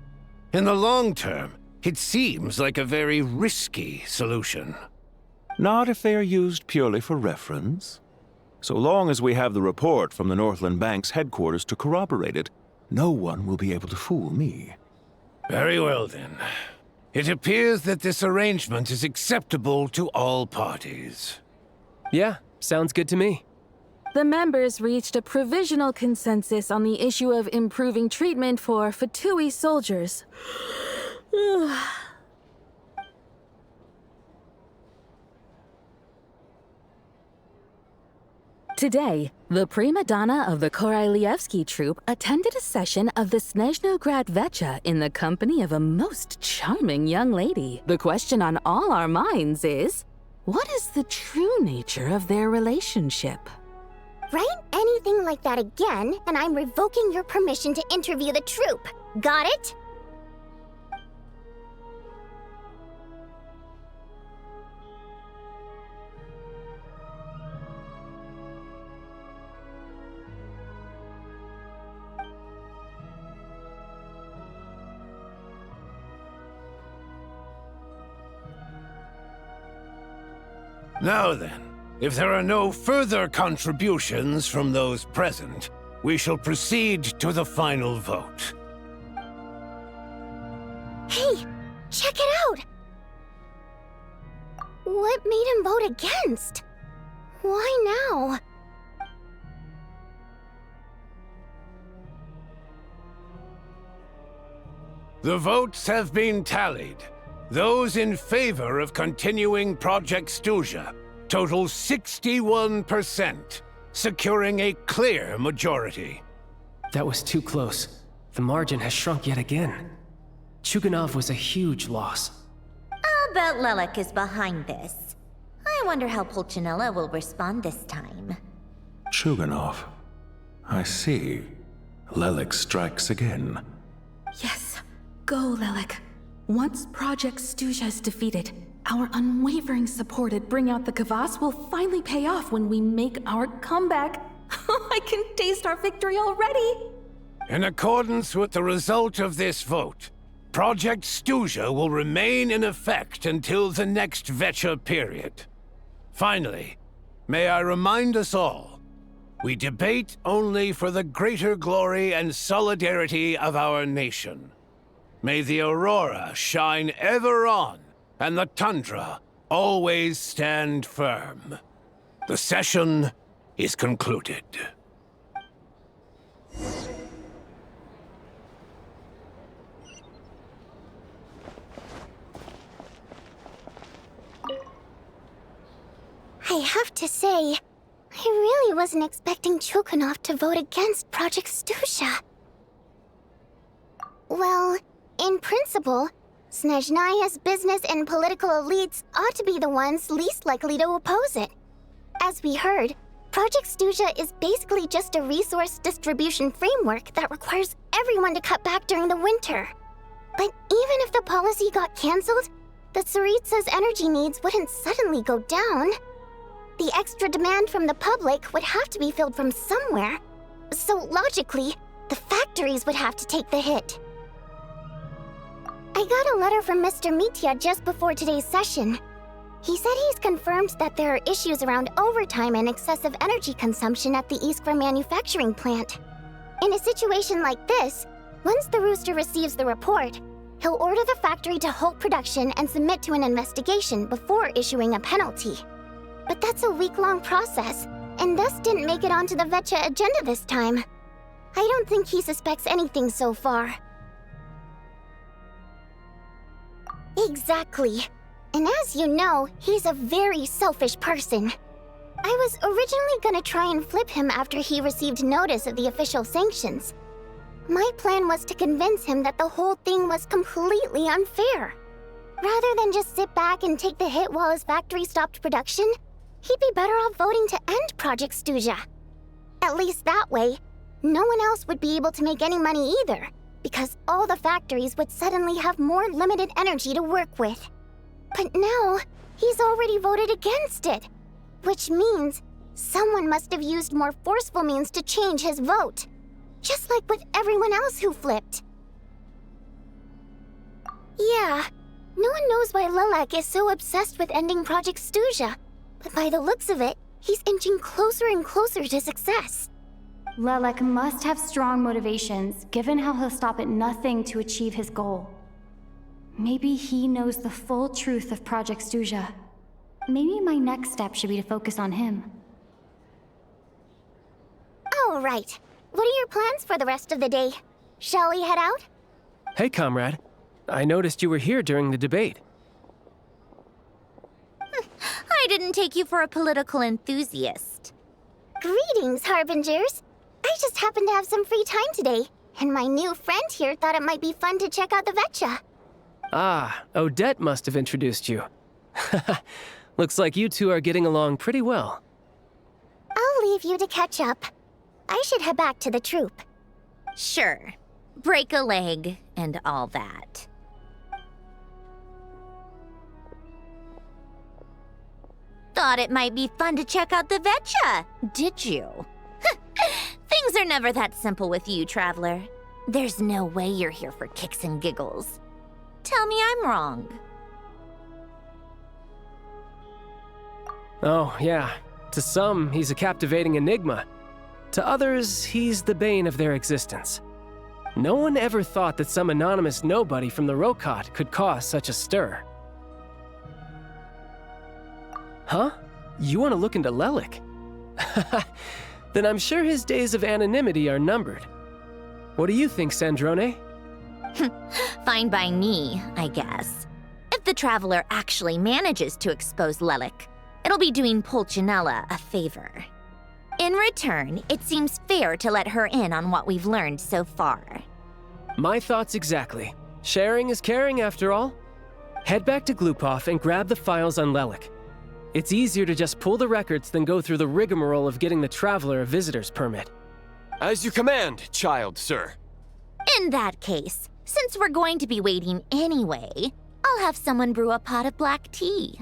In the long term, it seems like a very risky solution. Not if they are used purely for reference. So long as we have the report from the Northland Bank's headquarters to corroborate it, no one will be able to fool me. Very well, then. It appears that this arrangement is acceptable to all parties. Yeah, sounds good to me. The members reached a provisional consensus on the issue of improving treatment for Fatui soldiers. Today, the prima donna of the Korailievsky troupe attended a session of the Snezhnograd Vetcha in the company of a most charming young lady. The question on all our minds is, what is the true nature of their relationship? Write anything like that again, and I'm revoking your permission to interview the troupe. Got it? Now then, if there are no further contributions from those present, we shall proceed to the final vote. Hey, check it out! What made him vote against? Why now? The votes have been tallied. Those in favor of continuing Project Stuja total 61%, securing a clear majority. That was too close. The margin has shrunk yet again. Chuganov was a huge loss. I'll bet Lelek is behind this. I wonder how Pulcinella will respond this time. Chuganov. I see. Lelek strikes again. Yes, go, Lelek. Once Project Stuja is defeated, our unwavering support at Bring Out the Kvass will finally pay off when we make our comeback. I can taste our victory already! In accordance with the result of this vote, Project Stuja will remain in effect until the next Vecha period. Finally, may I remind us all, we debate only for the greater glory and solidarity of our nation. May the aurora shine ever on, and the tundra always stand firm. The session is concluded. I have to say, I really wasn't expecting Chuganov to vote against Project Stuja. Well, in principle, Snezhnaya's business and political elites ought to be the ones least likely to oppose it. As we heard, Project Stuja is basically just a resource distribution framework that requires everyone to cut back during the winter. But even if the policy got cancelled, the Tsaritsa's energy needs wouldn't suddenly go down. The extra demand from the public would have to be filled from somewhere, so logically, the factories would have to take the hit. I got a letter from Mr. Mitya just before today's session. He said he's confirmed that there are issues around overtime and excessive energy consumption at the Iskra manufacturing plant. In a situation like this, once the Rooster receives the report, he'll order the factory to halt production and submit to an investigation before issuing a penalty. But that's a week-long process, and thus didn't make it onto the Vecha agenda this time. I don't think he suspects anything so far. Exactly. And as you know, he's a very selfish person. I was originally gonna try and flip him after he received notice of the official sanctions. My plan was to convince him that the whole thing was completely unfair. Rather than just sit back and take the hit while his factory stopped production, he'd be better off voting to end Project Stuja. At least that way, no one else would be able to make any money either, because all the factories would suddenly have more limited energy to work with. But now, he's already voted against it, which means someone must have used more forceful means to change his vote, just like with everyone else who flipped. Yeah, no one knows why Lelek is so obsessed with ending Project Stuja, but by the looks of it, he's inching closer and closer to success. Lelek must have strong motivations, given how he'll stop at nothing to achieve his goal. Maybe he knows the full truth of Project Stuja. Maybe my next step should be to focus on him. All right. What are your plans for the rest of the day? Shall we head out? Hey, comrade. I noticed you were here during the debate. I didn't take you for a political enthusiast. Greetings, Harbingers. I just happened to have some free time today, and my new friend here thought it might be fun to check out the Vecha. Ah, Odette must have introduced you. Looks like you two are getting along pretty well. I'll leave you to catch up. I should head back to the troop. Sure. Break a leg and all that. Thought it might be fun to check out the Vecha, did you? Things are never that simple with you, Traveler. There's no way you're here for kicks and giggles. Tell me I'm wrong. Oh, yeah. To some, he's a captivating enigma. To others, he's the bane of their existence. No one ever thought that some anonymous nobody from the Rokot could cause such a stir. Huh? You want to look into Lelek? Then I'm sure his days of anonymity are numbered. What do you think, Sandrone? Fine by me, I guess. If the Traveler actually manages to expose Lelek, it'll be doing Pulcinella a favor. In return, it seems fair to let her in on what we've learned so far. My thoughts exactly. Sharing is caring, after all. Head back to Glupov and grab the files on Lelik. It's easier to just pull the records than go through the rigmarole of getting the Traveler a visitor's permit. As you command, child, sir. In that case, since we're going to be waiting anyway, I'll have someone brew a pot of black tea.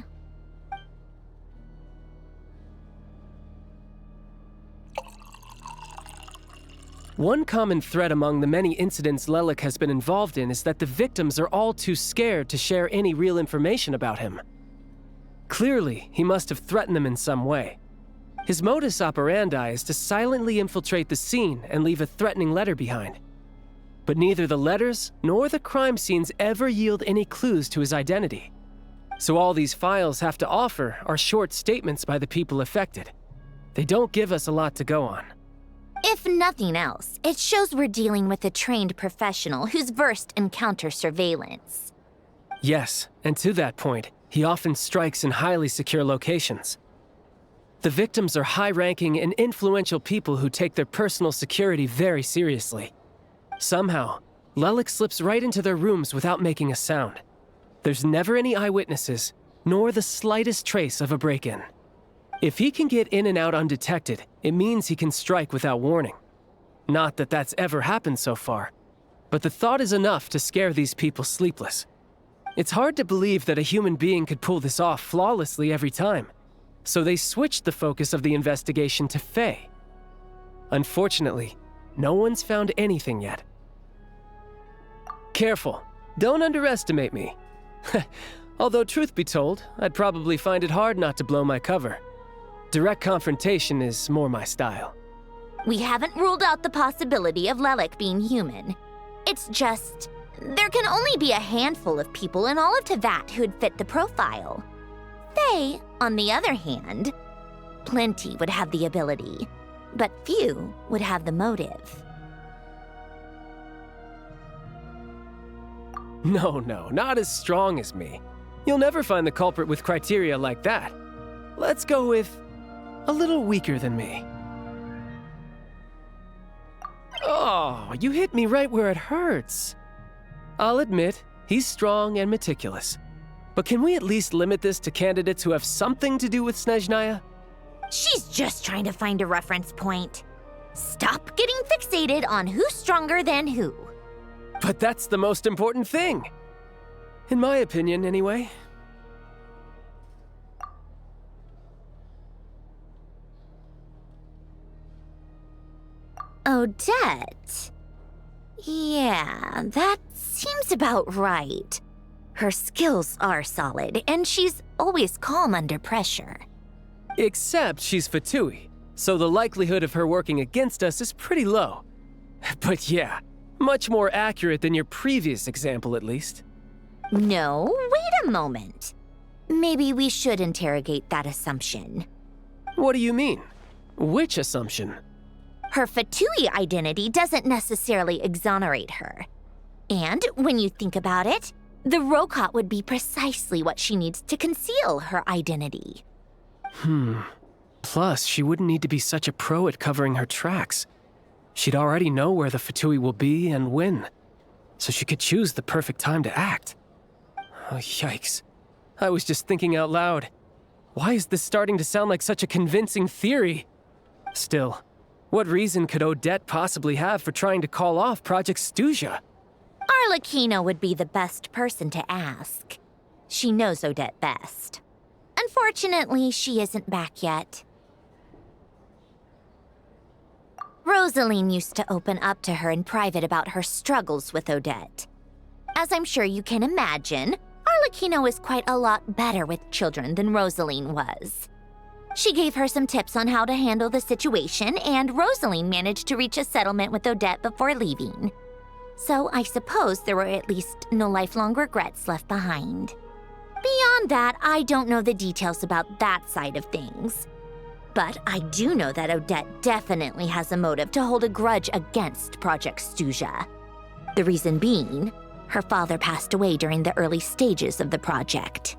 One common thread among the many incidents Lelik has been involved in is that the victims are all too scared to share any real information about him. Clearly, he must have threatened them in some way. His modus operandi is to silently infiltrate the scene and leave a threatening letter behind. But neither the letters nor the crime scenes ever yield any clues to his identity. So all these files have to offer are short statements by the people affected. They don't give us a lot to go on. If nothing else, it shows we're dealing with a trained professional who's versed in counter-surveillance. Yes, and to that point, he often strikes in highly secure locations. The victims are high-ranking and influential people who take their personal security very seriously. Somehow, Lelik slips right into their rooms without making a sound. There's never any eyewitnesses, nor the slightest trace of a break-in. If he can get in and out undetected, it means he can strike without warning. Not that that's ever happened so far, but the thought is enough to scare these people sleepless. It's hard to believe that a human being could pull this off flawlessly every time, so they switched the focus of the investigation to Faye. Unfortunately, no one's found anything yet. Careful, don't underestimate me. Although truth be told, I'd probably find it hard not to blow my cover. Direct confrontation is more my style. We haven't ruled out the possibility of Lelik being human. It's just, there can only be a handful of people in all of Teyvat who'd fit the profile. Faye, on the other hand, plenty would have the ability, but few would have the motive. No, not as strong as me. You'll never find the culprit with criteria like that. Let's go with a little weaker than me. Oh, you hit me right where it hurts. I'll admit, he's strong and meticulous. But can we at least limit this to candidates who have something to do with Snežnaya? She's just trying to find a reference point. Stop getting fixated on who's stronger than who. But that's the most important thing. In my opinion, anyway. Odette? Yeah, that seems about right. Her skills are solid, and she's always calm under pressure. Except she's Fatui, so the likelihood of her working against us is pretty low. But yeah, much more accurate than your previous example, at least. No, wait a moment. Maybe we should interrogate that assumption. What do you mean? Which assumption? Her Fatui identity doesn't necessarily exonerate her. And when you think about it, the Rokot would be precisely what she needs to conceal her identity. Plus, she wouldn't need to be such a pro at covering her tracks. She'd already know where the Fatui will be and when, so she could choose the perfect time to act. Oh, yikes. I was just thinking out loud. Why is this starting to sound like such a convincing theory? Still, what reason could Odette possibly have for trying to call off Project Stuzha? Arlecchino would be the best person to ask. She knows Odette best. Unfortunately, she isn't back yet. Rosaline used to open up to her in private about her struggles with Odette. As I'm sure you can imagine, Arlecchino is quite a lot better with children than Rosaline was. She gave her some tips on how to handle the situation, and Rosaline managed to reach a settlement with Odette before leaving. So I suppose there were at least no lifelong regrets left behind. Beyond that, I don't know the details about that side of things. But I do know that Odette definitely has a motive to hold a grudge against Project Stuzha. The reason being, her father passed away during the early stages of the project.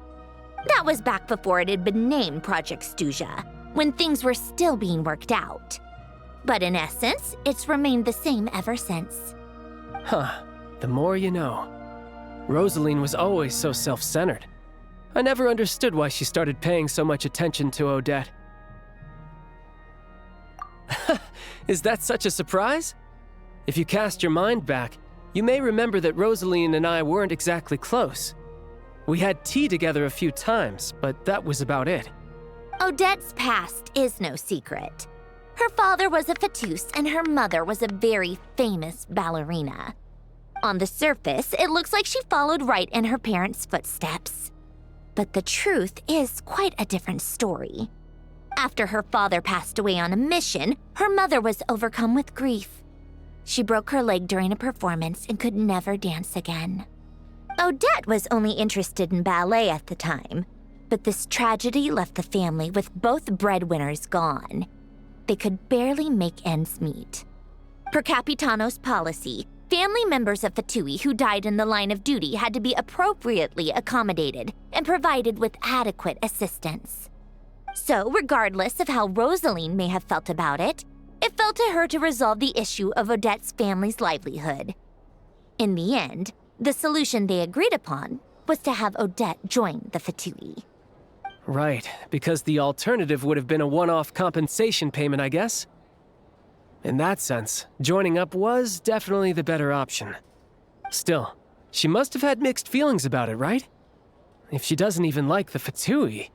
That was back before it had been named Project Stuzha, when things were still being worked out. But in essence, it's remained the same ever since. Huh. The more you know. Rosaline was always so self-centered. I never understood why she started paying so much attention to Odette. Is that such a surprise? If you cast your mind back, you may remember that Rosaline and I weren't exactly close. We had tea together a few times, but that was about it. Odette's past is no secret. Her father was a fatus and her mother was a very famous ballerina. On the surface, it looks like she followed right in her parents' footsteps. But the truth is quite a different story. After her father passed away on a mission, her mother was overcome with grief. She broke her leg during a performance and could never dance again. Odette was only interested in ballet at the time, but this tragedy left the family with both breadwinners gone. They could barely make ends meet. Per Capitano's policy, family members of Fatui who died in the line of duty had to be appropriately accommodated and provided with adequate assistance. So, regardless of how Rosaline may have felt about it, it fell to her to resolve the issue of Odette's family's livelihood. In the end, the solution they agreed upon was to have Odette join the Fatui. Right, because the alternative would have been a one-off compensation payment, I guess. In that sense, joining up was definitely the better option. Still, she must have had mixed feelings about it, right? If she doesn't even like the Fatui.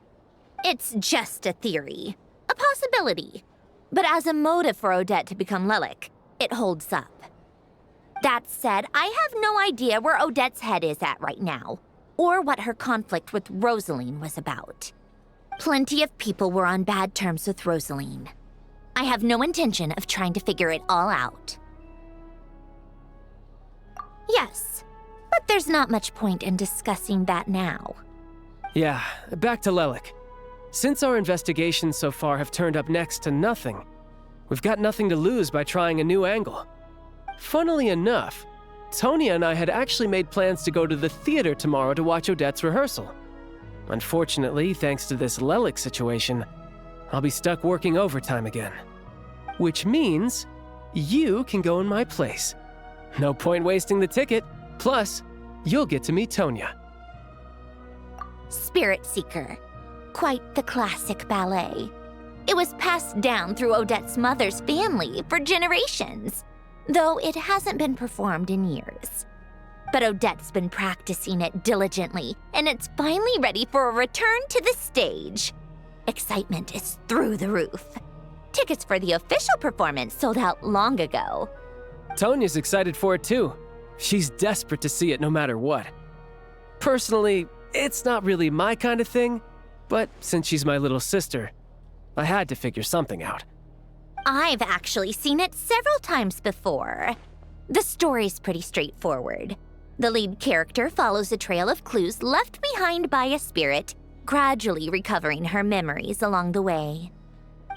It's just a theory, a possibility. But as a motive for Odette to become Lelik, it holds up. That said, I have no idea where Odette's head is at right now, or what her conflict with Rosaline was about. Plenty of people were on bad terms with Rosaline. I have no intention of trying to figure it all out. Yes, but there's not much point in discussing that now. Yeah, back to Lelik. Since our investigations so far have turned up next to nothing, we've got nothing to lose by trying a new angle. Funnily enough, Tonya and I had actually made plans to go to the theater tomorrow to watch Odette's rehearsal. Unfortunately, thanks to this Lelik situation, I'll be stuck working overtime again. Which means you can go in my place. No point wasting the ticket, plus you'll get to meet Tonya. Spirit Seeker. Quite the classic ballet. It was passed down through Odette's mother's family for generations, though it hasn't been performed in years. But Odette's been practicing it diligently, and it's finally ready for a return to the stage. Excitement is through the roof. Tickets for the official performance sold out long ago. Tonya's excited for it too. She's desperate to see it no matter what. Personally, it's not really my kind of thing, but since she's my little sister, I had to figure something out. I've actually seen it several times before. The story's pretty straightforward. The lead character follows a trail of clues left behind by a spirit, gradually recovering her memories along the way.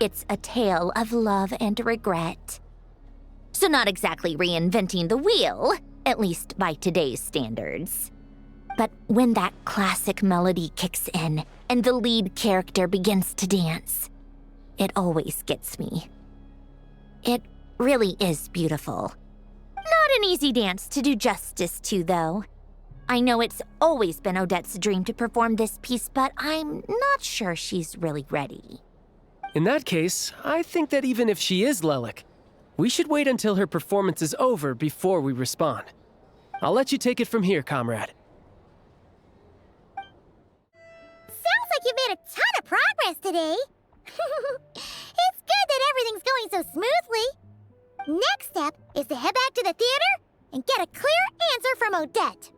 It's a tale of love and regret. So not exactly reinventing the wheel, at least by today's standards. But when that classic melody kicks in and the lead character begins to dance, it always gets me. It really is beautiful. Not an easy dance to do justice to, though. I know it's always been Odette's dream to perform this piece, but I'm not sure she's really ready. In that case, I think that even if she is Lelik, we should wait until her performance is over before we respond. I'll let you take it from here, comrade. Sounds like you made a ton of progress today. It's good that everything's going so smoothly. Next step is to head back to the theater and get a clear answer from Odette.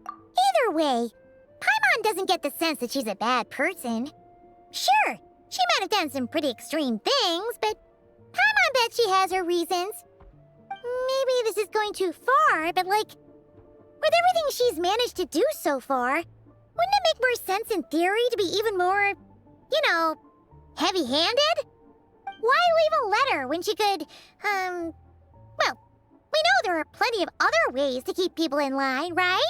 Either way, Paimon doesn't get the sense that she's a bad person. Sure, she might have done some pretty extreme things, but Paimon bets she has her reasons. Maybe this is going too far, but with everything she's managed to do so far, wouldn't it make more sense in theory to be even more, heavy-handed? Why leave a letter when she could, we know there are plenty of other ways to keep people in line, right?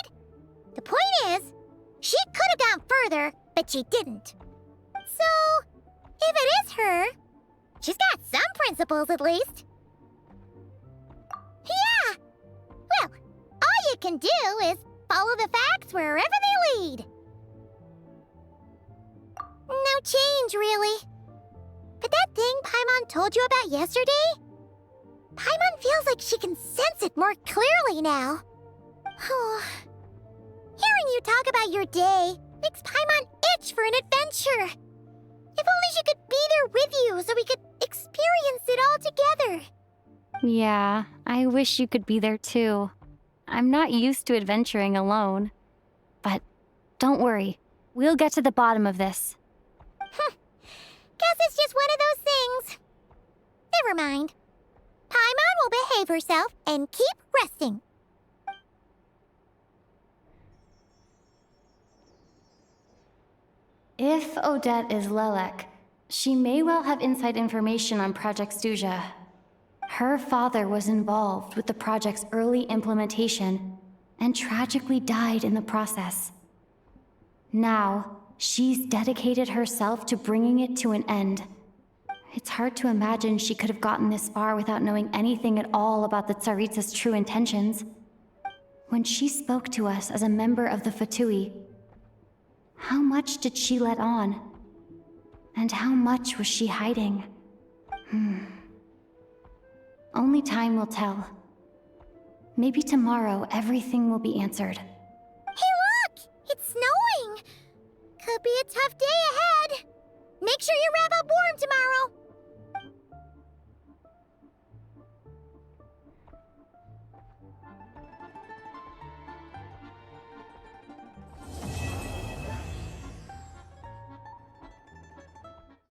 The point is, she could have gone further, but she didn't. So, if it is her, she's got some principles at least. can do is follow the facts wherever they lead. No change, really. But that thing Paimon told you about yesterday? Paimon feels like she can sense it more clearly now. Hearing you talk about your day makes Paimon itch for an adventure. If only she could be there with you so we could experience it all together. Yeah, I wish you could be there too. I'm not used to adventuring alone. But don't worry, we'll get to the bottom of this. Guess it's just one of those things. Never mind. Paimon will behave herself and keep resting. If Odette is Lelek, she may well have inside information on Project Stuja. Her father was involved with the project's early implementation and tragically died in the process. Now, she's dedicated herself to bringing it to an end. It's hard to imagine she could have gotten this far without knowing anything at all about the Tsaritsa's true intentions. When she spoke to us as a member of the Fatui, how much did she let on? And how much was she hiding? Only time will tell. Maybe tomorrow everything will be answered. Hey look! It's snowing! Could be a tough day ahead. Make sure you wrap up warm tomorrow.